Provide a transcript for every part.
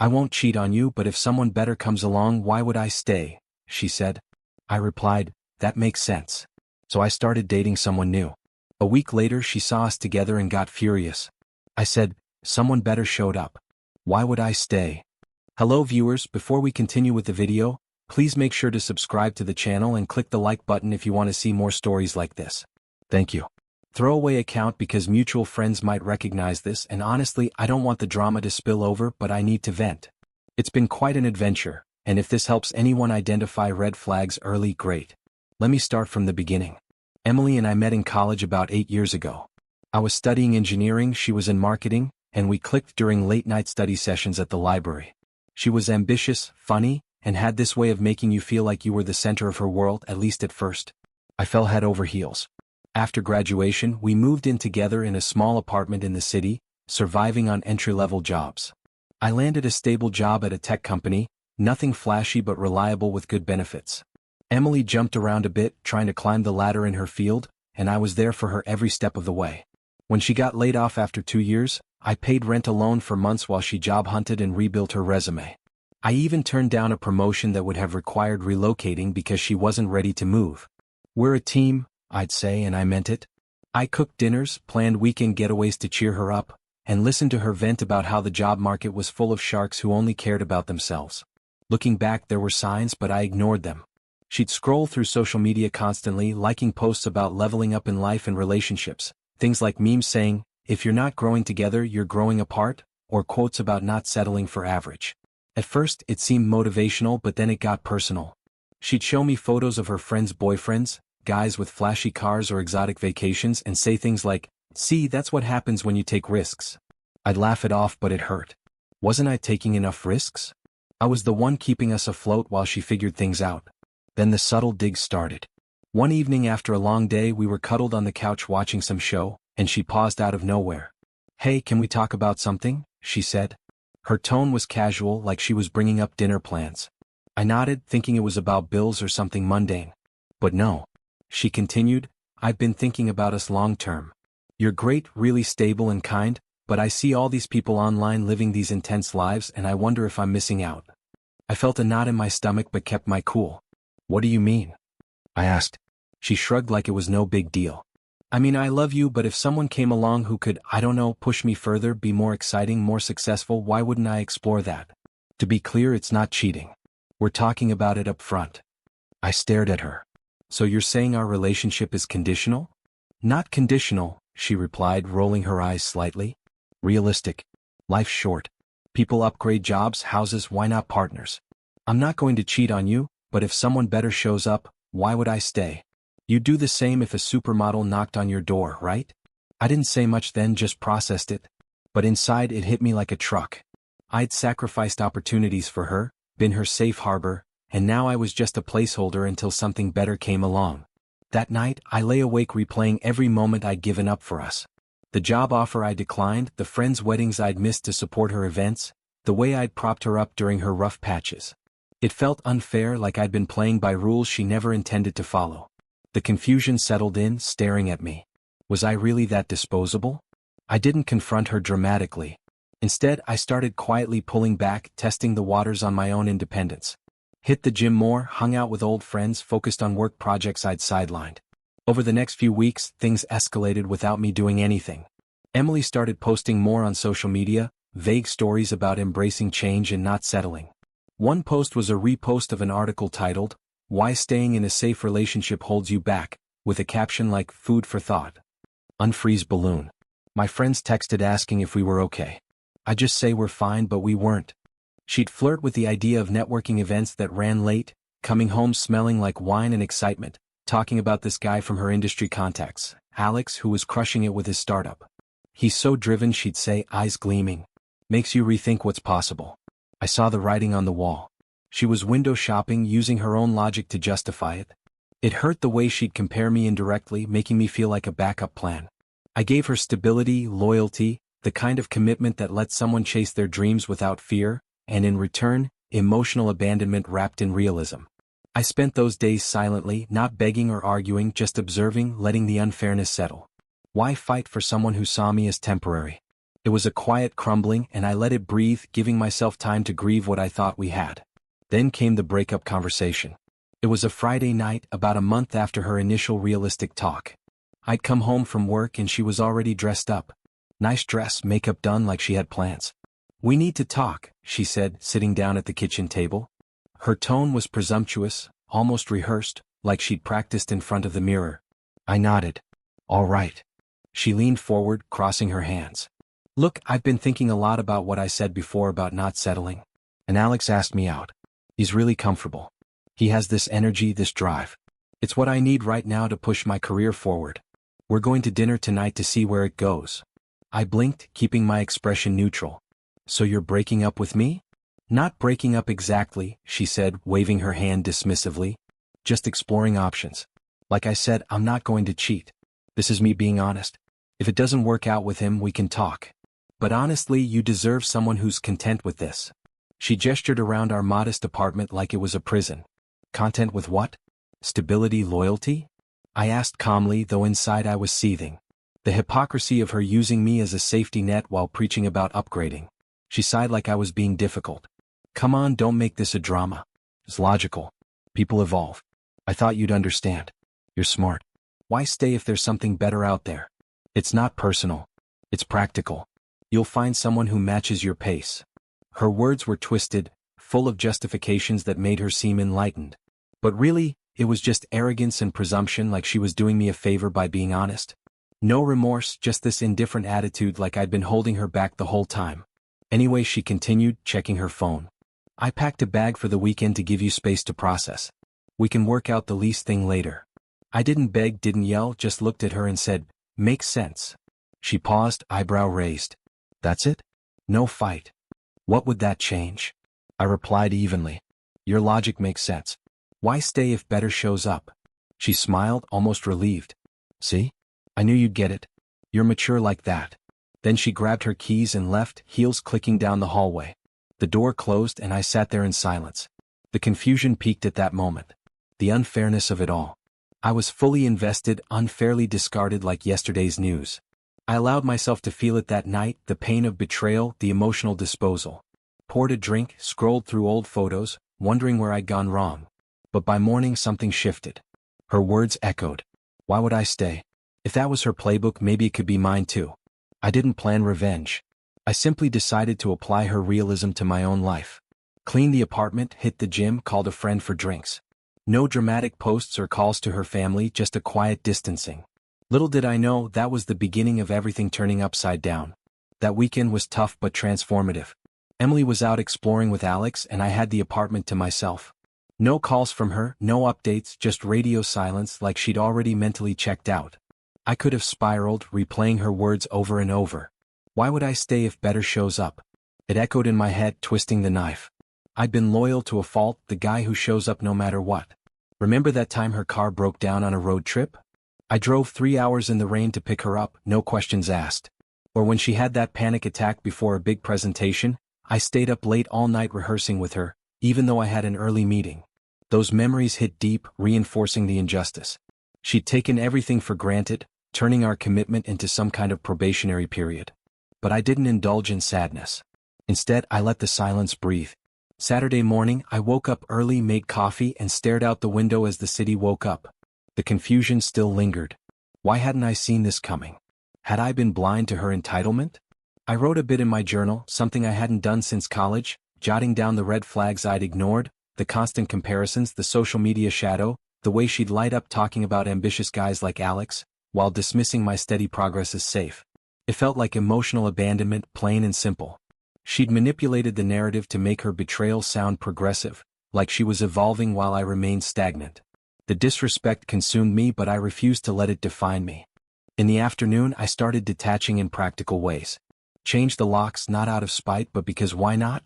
"I won't cheat on you, but if someone better comes along, why would I stay?" she said. I replied, "That makes sense." So I started dating someone new. A week later she saw us together and got furious. I said, "Someone better showed up. Why would I stay?" Hello viewers, before we continue with the video, please make sure to subscribe to the channel and click the like button if you want to see more stories like this. Thank you. Throwaway account because mutual friends might recognize this, and honestly I don't want the drama to spill over, but I need to vent. It's been quite an adventure, and if this helps anyone identify red flags early, great. Let me start from the beginning. Emily and I met in college about 8 years ago. I was studying engineering, she was in marketing, and we clicked during late-night study sessions at the library. She was ambitious, funny, and had this way of making you feel like you were the center of her world, at least at first. I fell head over heels. After graduation, we moved in together in a small apartment in the city, surviving on entry-level jobs. I landed a stable job at a tech company, nothing flashy but reliable with good benefits. Emily jumped around a bit, trying to climb the ladder in her field, and I was there for her every step of the way. When she got laid off after 2 years, I paid rent alone for months while she job hunted and rebuilt her resume. I even turned down a promotion that would have required relocating because she wasn't ready to move. We're a team, I'd say, and I meant it. I cooked dinners, planned weekend getaways to cheer her up, and listened to her vent about how the job market was full of sharks who only cared about themselves. Looking back, there were signs, but I ignored them. She'd scroll through social media constantly, liking posts about leveling up in life and relationships, things like memes saying, "If you're not growing together, you're growing apart," or quotes about not settling for average. At first, it seemed motivational, but then it got personal. She'd show me photos of her friends' boyfriends, guys with flashy cars or exotic vacations, and say things like, "See, that's what happens when you take risks." I'd laugh it off, but it hurt. Wasn't I taking enough risks? I was the one keeping us afloat while she figured things out. Then the subtle digs started. One evening after a long day, we were cuddled on the couch watching some show, and she paused out of nowhere. "Hey, can we talk about something?" she said. Her tone was casual, like she was bringing up dinner plans. I nodded, thinking it was about bills or something mundane. But no. She continued, "I've been thinking about us long term. You're great, really stable and kind, but I see all these people online living these intense lives and I wonder if I'm missing out." I felt a knot in my stomach but kept my cool. "What do you mean?" I asked. She shrugged like it was no big deal. "I mean, I love you, but if someone came along who could, I don't know, push me further, be more exciting, more successful, why wouldn't I explore that? To be clear, it's not cheating. We're talking about it up front." I stared at her. "So you're saying our relationship is conditional?" "Not conditional," she replied, rolling her eyes slightly. "Realistic. Life's short. People upgrade jobs, houses, why not partners? I'm not going to cheat on you, but if someone better shows up, why would I stay? You'd do the same if a supermodel knocked on your door, right?" I didn't say much then, just processed it. But inside it hit me like a truck. I'd sacrificed opportunities for her, been her safe harbor, and now I was just a placeholder until something better came along. That night, I lay awake replaying every moment I'd given up for us. The job offer I declined, the friends' weddings I'd missed to support her events, the way I'd propped her up during her rough patches. It felt unfair, like I'd been playing by rules she never intended to follow. The confusion settled in, staring at me. Was I really that disposable? I didn't confront her dramatically. Instead, I started quietly pulling back, testing the waters on my own independence. Hit the gym more, hung out with old friends, focused on work projects I'd sidelined. Over the next few weeks, things escalated without me doing anything. Emily started posting more on social media, vague stories about embracing change and not settling. One post was a repost of an article titled, "Why Staying in a Safe Relationship Holds You Back," with a caption like, "Food for thought." Unfreeze balloon. My friends texted asking if we were okay. I'd just say we're fine, but we weren't. She'd flirt with the idea of networking events that ran late, coming home smelling like wine and excitement, talking about this guy from her industry contacts, Alex, who was crushing it with his startup. "He's so driven," she'd say, eyes gleaming. "Makes you rethink what's possible." I saw the writing on the wall. She was window shopping, using her own logic to justify it. It hurt the way she'd compare me indirectly, making me feel like a backup plan. I gave her stability, loyalty, the kind of commitment that lets someone chase their dreams without fear, and in return, emotional abandonment wrapped in realism. I spent those days silently, not begging or arguing, just observing, letting the unfairness settle. Why fight for someone who saw me as temporary? It was a quiet crumbling and I let it breathe, giving myself time to grieve what I thought we had. Then came the breakup conversation. It was a Friday night, about a month after her initial realistic talk. I'd come home from work and she was already dressed up. Nice dress, makeup done like she had plans. "We need to talk," she said, sitting down at the kitchen table. Her tone was presumptuous, almost rehearsed, like she'd practiced in front of the mirror. I nodded. "All right." She leaned forward, crossing her hands. "Look, I've been thinking a lot about what I said before about not settling. And Alex asked me out. He's really comfortable. He has this energy, this drive. It's what I need right now to push my career forward. We're going to dinner tonight to see where it goes." I blinked, keeping my expression neutral. "So you're breaking up with me?" "Not breaking up exactly," she said, waving her hand dismissively. "Just exploring options. Like I said, I'm not going to cheat. This is me being honest. If it doesn't work out with him, we can talk. But honestly, you deserve someone who's content with this." She gestured around our modest apartment like it was a prison. "Content with what? Stability, loyalty?" I asked calmly, though inside I was seething. The hypocrisy of her using me as a safety net while preaching about upgrading. She sighed like I was being difficult. "Come on, don't make this a drama. It's logical. People evolve. I thought you'd understand. You're smart. Why stay if there's something better out there? It's not personal. It's practical. You'll find someone who matches your pace." Her words were twisted, full of justifications that made her seem enlightened. But really, it was just arrogance and presumption, like she was doing me a favor by being honest. No remorse, just this indifferent attitude, like I'd been holding her back the whole time. Anyway, she continued, checking her phone. "I packed a bag for the weekend to give you space to process. We can work out the lease thing later." I didn't beg, didn't yell, just looked at her and said, "Makes sense." She paused, eyebrow raised. "That's it? No fight? What would that change?" I replied evenly. "Your logic makes sense. Why stay if better shows up?" She smiled, almost relieved. "See? I knew you'd get it. You're mature like that." Then she grabbed her keys and left, heels clicking down the hallway. The door closed and I sat there in silence. The confusion peaked at that moment. The unfairness of it all. I was fully invested, unfairly discarded like yesterday's news. I allowed myself to feel it that night, the pain of betrayal, the emotional disposal. Poured a drink, scrolled through old photos, wondering where I'd gone wrong. But by morning something shifted. Her words echoed. Why would I stay? If that was her playbook, maybe it could be mine too. I didn't plan revenge. I simply decided to apply her realism to my own life. Cleaned the apartment, hit the gym, called a friend for drinks. No dramatic posts or calls to her family, just a quiet distancing. Little did I know that was the beginning of everything turning upside down. That weekend was tough but transformative. Emily was out exploring with Alex and I had the apartment to myself. No calls from her, no updates, just radio silence, like she'd already mentally checked out. I could have spiraled, replaying her words over and over. Why would I stay if better shows up? It echoed in my head, twisting the knife. I'd been loyal to a fault, the guy who shows up no matter what. Remember that time her car broke down on a road trip? I drove 3 hours in the rain to pick her up, no questions asked. Or when she had that panic attack before a big presentation, I stayed up late all night rehearsing with her, even though I had an early meeting. Those memories hit deep, reinforcing the injustice. She'd taken everything for granted, turning our commitment into some kind of probationary period. But I didn't indulge in sadness. Instead, I let the silence breathe. Saturday morning, I woke up early, made coffee, and stared out the window as the city woke up. The confusion still lingered. Why hadn't I seen this coming? Had I been blind to her entitlement? I wrote a bit in my journal, something I hadn't done since college, jotting down the red flags I'd ignored, the constant comparisons, the social media shadow, the way she'd light up talking about ambitious guys like Alex, while dismissing my steady progress as safe. It felt like emotional abandonment, plain and simple. She'd manipulated the narrative to make her betrayal sound progressive, like she was evolving while I remained stagnant. The disrespect consumed me, but I refused to let it define me. In the afternoon, I started detaching in practical ways. Changed the locks not out of spite but because why not?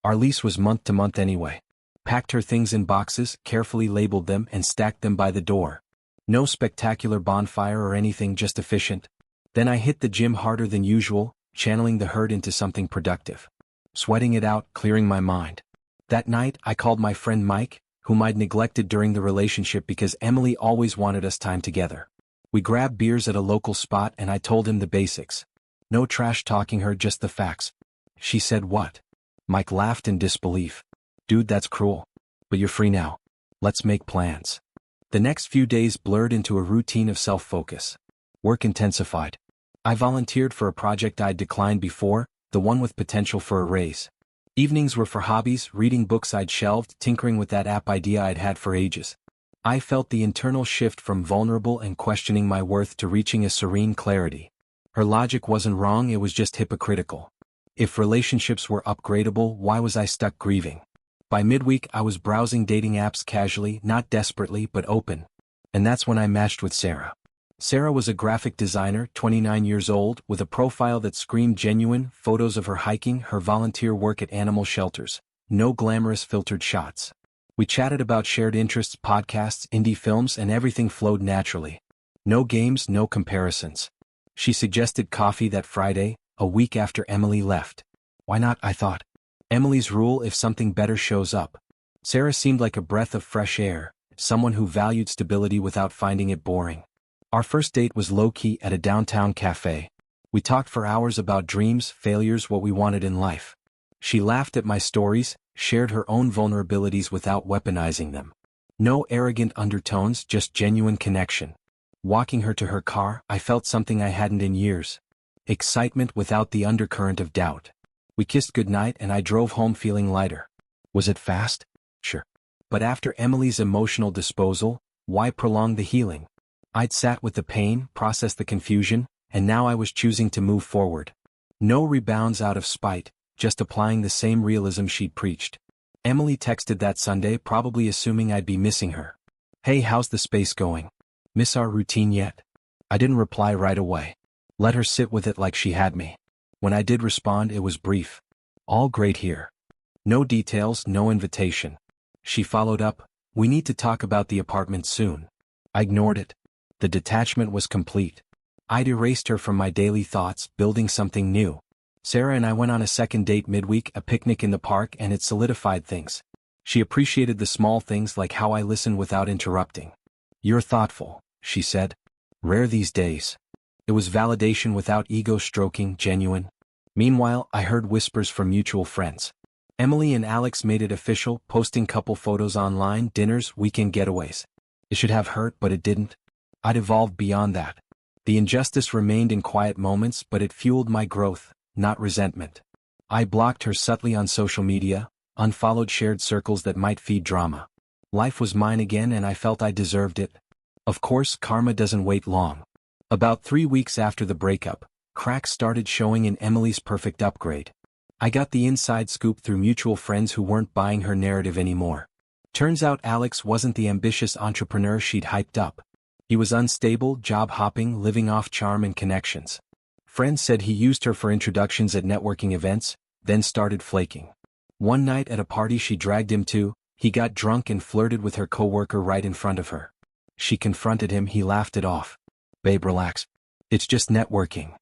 Our lease was month to month anyway. Packed her things in boxes, carefully labeled them, and stacked them by the door. No spectacular bonfire or anything, just efficient. Then I hit the gym harder than usual, channeling the hurt into something productive. Sweating it out, clearing my mind. That night, I called my friend Mike, whom I'd neglected during the relationship because Emily always wanted us time together. We grabbed beers at a local spot and I told him the basics. No trash talking her, just the facts. She said, "What?" Mike laughed in disbelief. "Dude, that's cruel. But you're free now. Let's make plans." The next few days blurred into a routine of self-focus. Work intensified. I volunteered for a project I'd declined before, the one with potential for a raise. Evenings were for hobbies, reading books I'd shelved, tinkering with that app idea I'd had for ages. I felt the internal shift from vulnerable and questioning my worth to reaching a serene clarity. Her logic wasn't wrong, it was just hypocritical. If relationships were upgradeable, why was I stuck grieving? By midweek I was browsing dating apps casually, not desperately but open. And that's when I matched with Sarah. Sarah was a graphic designer, 29 years old, with a profile that screamed genuine, photos of her hiking, her volunteer work at animal shelters. No glamorous filtered shots. We chatted about shared interests, podcasts, indie films, and everything flowed naturally. No games, no comparisons. She suggested coffee that Friday, a week after Emily left. Why not, I thought. Emily's rule: if something better shows up. Sarah seemed like a breath of fresh air, someone who valued stability without finding it boring. Our first date was low-key at a downtown cafe. We talked for hours about dreams, failures, what we wanted in life. She laughed at my stories, shared her own vulnerabilities without weaponizing them. No arrogant undertones, just genuine connection. Walking her to her car, I felt something I hadn't in years. Excitement without the undercurrent of doubt. We kissed goodnight and I drove home feeling lighter. Was it fast? Sure. But after Emily's emotional disposal, why prolong the healing? I'd sat with the pain, processed the confusion, and now I was choosing to move forward. No rebounds out of spite, just applying the same realism she'd preached. Emily texted that Sunday, probably assuming I'd be missing her. "Hey, how's the space going? Miss our routine yet?" I didn't reply right away. Let her sit with it like she had me. When I did respond, it was brief. "All great here." No details, no invitation. She followed up, "We need to talk about the apartment soon." I ignored it. The detachment was complete. I'd erased her from my daily thoughts, building something new. Sarah and I went on a second date midweek, a picnic in the park, and it solidified things. She appreciated the small things, like how I listened without interrupting. "You're thoughtful," she said. "Rare these days." It was validation without ego stroking, genuine. Meanwhile, I heard whispers from mutual friends. Emily and Alex made it official, posting couple photos online, dinners, weekend getaways. It should have hurt, but it didn't. I'd evolved beyond that. The injustice remained in quiet moments, but it fueled my growth, not resentment. I blocked her subtly on social media, unfollowed shared circles that might feed drama. Life was mine again and I felt I deserved it. Of course, karma doesn't wait long. About 3 weeks after the breakup, cracks started showing in Emily's perfect upgrade. I got the inside scoop through mutual friends who weren't buying her narrative anymore. Turns out Alex wasn't the ambitious entrepreneur she'd hyped up. He was unstable, job-hopping, living off charm and connections. Friends said he used her for introductions at networking events, then started flaking. One night at a party she dragged him to, he got drunk and flirted with her coworker right in front of her. She confronted him, he laughed it off. "Babe, relax. It's just networking."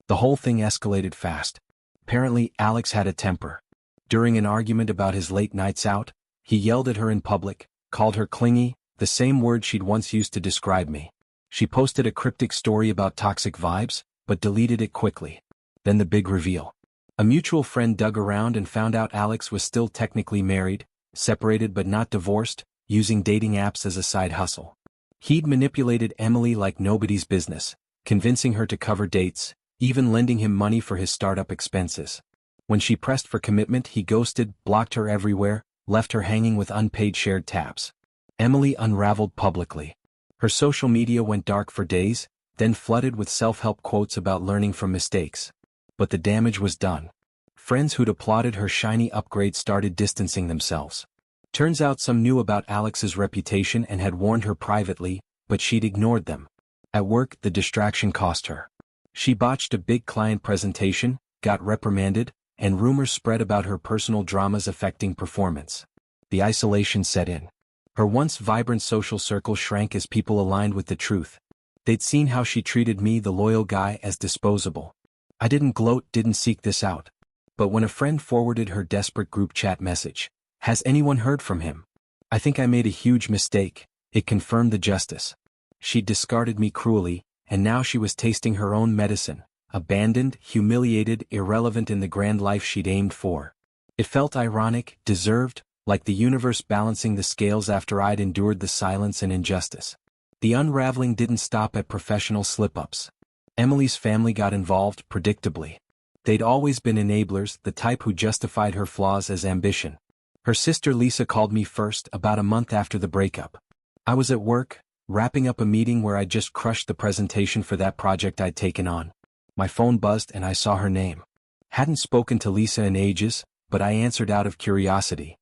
The whole thing escalated fast. Apparently, Alex had a temper. During an argument about his late nights out, he yelled at her in public, called her clingy, the same word she'd once used to describe me. She posted a cryptic story about toxic vibes, but deleted it quickly. Then the big reveal. A mutual friend dug around and found out Alex was still technically married, separated but not divorced, using dating apps as a side hustle. He'd manipulated Emily like nobody's business, convincing her to cover dates, even lending him money for his startup expenses. When she pressed for commitment, he ghosted, blocked her everywhere, left her hanging with unpaid shared tabs. Emily unraveled publicly. Her social media went dark for days, then flooded with self-help quotes about learning from mistakes. But the damage was done. Friends who'd applauded her shiny upgrade started distancing themselves. Turns out some knew about Alex's reputation and had warned her privately, but she'd ignored them. At work, the distraction cost her. She botched a big client presentation, got reprimanded, and rumors spread about her personal dramas affecting performance. The isolation set in. Her once vibrant social circle shrank as people aligned with the truth. They'd seen how she treated me, the loyal guy, as disposable. I didn't gloat, didn't seek this out. But when a friend forwarded her desperate group chat message, "Has anyone heard from him?" I think I made a huge mistake. It confirmed the justice. She'd discarded me cruelly, and now she was tasting her own medicine, abandoned, humiliated, irrelevant in the grand life she'd aimed for. It felt ironic, deserved, like the universe balancing the scales after I'd endured the silence and injustice. The unraveling didn't stop at professional slip-ups. Emily's family got involved, predictably. They'd always been enablers, the type who justified her flaws as ambition. Her sister Lisa called me first, about a month after the breakup. I was at work, wrapping up a meeting where I'd just crushed the presentation for that project I'd taken on. My phone buzzed and I saw her name. Hadn't spoken to Lisa in ages, but I answered out of curiosity.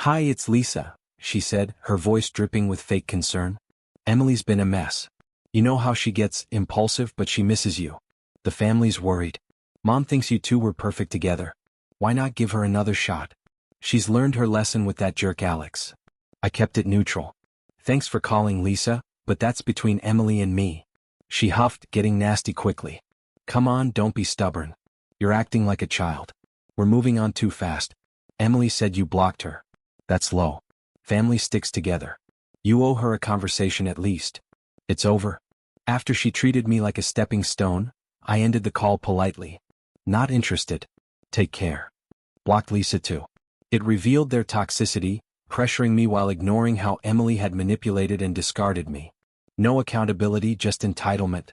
"Hi, it's Lisa," she said, her voice dripping with fake concern. "Emily's been a mess. You know how she gets, impulsive, but she misses you. The family's worried. Mom thinks you two were perfect together. Why not give her another shot? She's learned her lesson with that jerk Alex." I kept it neutral. "Thanks for calling, Lisa, but that's between Emily and me." She huffed, getting nasty quickly. "Come on, don't be stubborn. You're acting like a child. We're moving on too fast. Emily said you blocked her. That's low. Family sticks together. You owe her a conversation at least." "It's over." After she treated me like a stepping stone, I ended the call politely. "Not interested. Take care." Blocked Lisa too. It revealed their toxicity, pressuring me while ignoring how Emily had manipulated and discarded me. No accountability, just entitlement.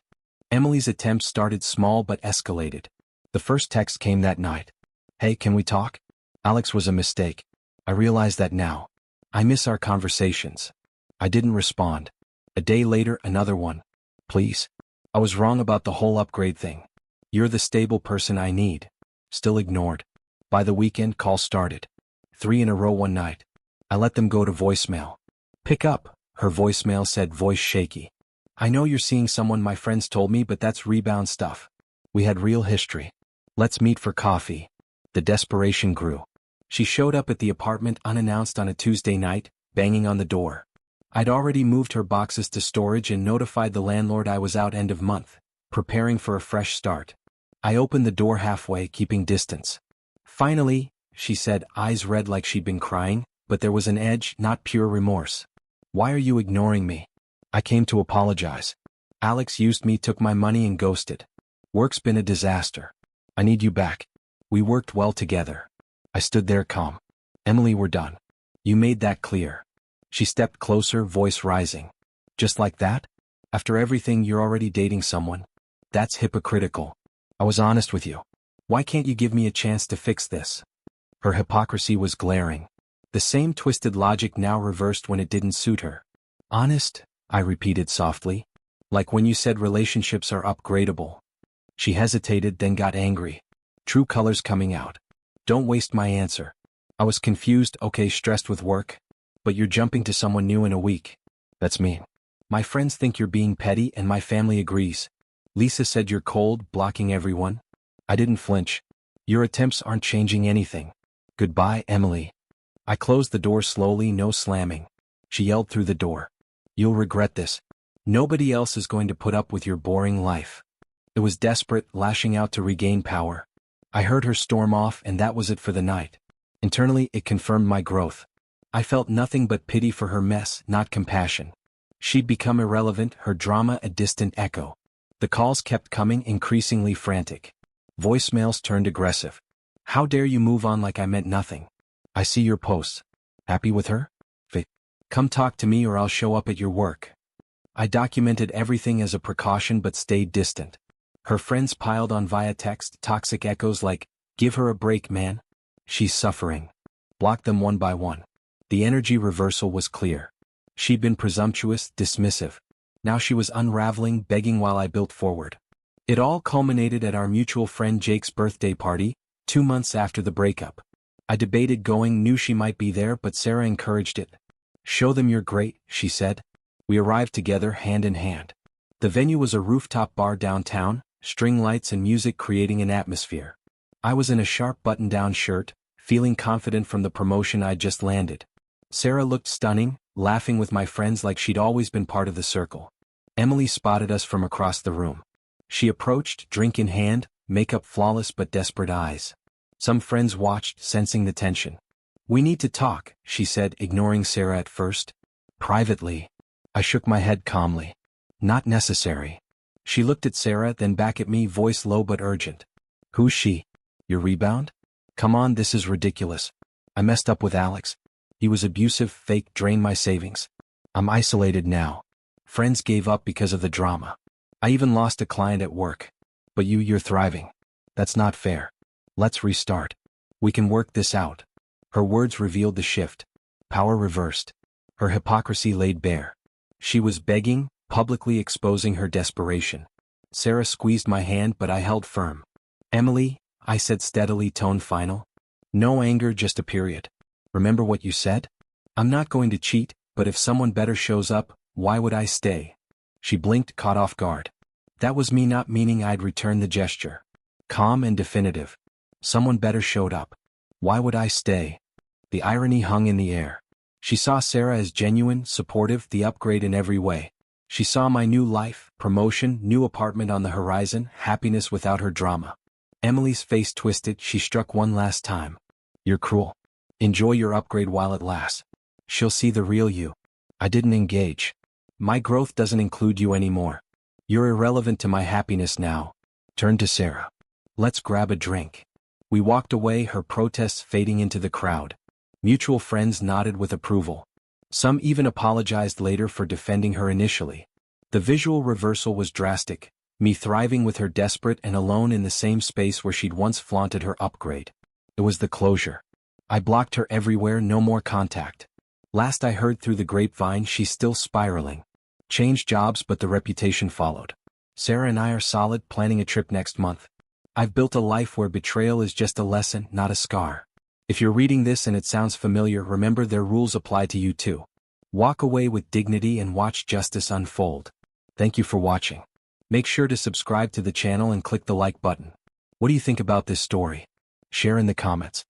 Emily's attempts started small but escalated. The first text came that night. "Hey, can we talk? Alex was a mistake. I realize that now. I miss our conversations." I didn't respond. A day later, another one. "Please. I was wrong about the whole upgrade thing. You're the stable person I need." Still ignored. By the weekend, calls started. 3 in a row one night. I let them go to voicemail. "Pick up," her voicemail said, voice shaky. "I know you're seeing someone my friends told me, but that's rebound stuff. We had real history. Let's meet for coffee." The desperation grew. She showed up at the apartment unannounced on a Tuesday night, banging on the door. I'd already moved her boxes to storage and notified the landlord I was out end of month, preparing for a fresh start. I opened the door halfway, keeping distance. "Finally," she said, eyes red like she'd been crying, but there was an edge, not pure remorse. "Why are you ignoring me?" "I came to apologize. Alex used me, took my money and ghosted. Work's been a disaster. I need you back. We worked well together." I stood there calm. "Emily, we're done. You made that clear." She stepped closer, voice rising. "Just like that? After everything, you're already dating someone? That's hypocritical. I was honest with you. Why can't you give me a chance to fix this?" Her hypocrisy was glaring. The same twisted logic now reversed when it didn't suit her. "Honest?" I repeated softly. "Like when you said relationships are upgradeable." She hesitated, then got angry. True colors coming out. "Don't waste my answer." I was confused, okay, stressed with work. "But you're jumping to someone new in a week. That's mean. My friends think you're being petty and my family agrees. Lisa said you're cold, blocking everyone." I didn't flinch. "Your attempts aren't changing anything. Goodbye, Emily." I closed the door slowly, no slamming. She yelled through the door. "You'll regret this. Nobody else is going to put up with your boring life." It was desperate, lashing out to regain power. I heard her storm off, and that was it for the night. Internally, it confirmed my growth. I felt nothing but pity for her mess, not compassion. She'd become irrelevant, her drama a distant echo. The calls kept coming, increasingly frantic. Voicemails turned aggressive. "How dare you move on like I meant nothing? I see your posts. Happy with her? Come talk to me or I'll show up at your work." I documented everything as a precaution but stayed distant. Her friends piled on via text, toxic echoes like, "Give her a break, man. She's suffering." Blocked them one by one. The energy reversal was clear. She'd been presumptuous, dismissive. Now she was unraveling, begging while I built forward. It all culminated at our mutual friend Jake's birthday party, 2 months after the breakup. I debated going, knew she might be there, but Sarah encouraged it. "Show them you're great," she said. We arrived together, hand in hand. The venue was a rooftop bar downtown, string lights and music creating an atmosphere. I was in a sharp button-down shirt, feeling confident from the promotion I'd just landed. Sarah looked stunning, laughing with my friends like she'd always been part of the circle. Emily spotted us from across the room. She approached, drink in hand, makeup flawless but desperate eyes. Some friends watched, sensing the tension. "We need to talk," she said, ignoring Sarah at first. "Privately." I shook my head calmly. "Not necessary." She looked at Sarah, then back at me, voice low but urgent. Who's she? Your rebound? Come on, this is ridiculous. I messed up with Alex. He was abusive, fake, drained my savings. I'm isolated now. Friends gave up because of the drama. I even lost a client at work. But you're thriving. That's not fair. Let's restart. We can work this out. Her words revealed the shift. Power reversed. Her hypocrisy laid bare. She was begging, publicly exposing her desperation. Sarah squeezed my hand, but I held firm. Emily, I said steadily, tone final. No anger, just a period. Remember what you said? I'm not going to cheat, but if someone better shows up, why would I stay? She blinked, caught off guard. That was me not meaning I'd return the gesture. Calm and definitive. Someone better showed up. Why would I stay? The irony hung in the air. She saw Sarah as genuine, supportive, the upgrade in every way. She saw my new life, promotion, new apartment on the horizon, happiness without her drama. Emily's face twisted, she struck one last time. You're cruel. Enjoy your upgrade while it lasts. She'll see the real you. I didn't engage. My growth doesn't include you anymore. You're irrelevant to my happiness now. Turned to Sarah. Let's grab a drink. We walked away, her protests fading into the crowd. Mutual friends nodded with approval. Some even apologized later for defending her initially. The visual reversal was drastic, me thriving with her desperate and alone in the same space where she'd once flaunted her upgrade. It was the closure. I blocked her everywhere, no more contact. Last I heard through the grapevine, she's still spiraling. Changed jobs, but the reputation followed. Sarah and I are solid, planning a trip next month. I've built a life where betrayal is just a lesson, not a scar. If you're reading this and it sounds familiar, remember their rules apply to you too. Walk away with dignity and watch justice unfold. Thank you for watching. Make sure to subscribe to the channel and click the like button. What do you think about this story? Share in the comments.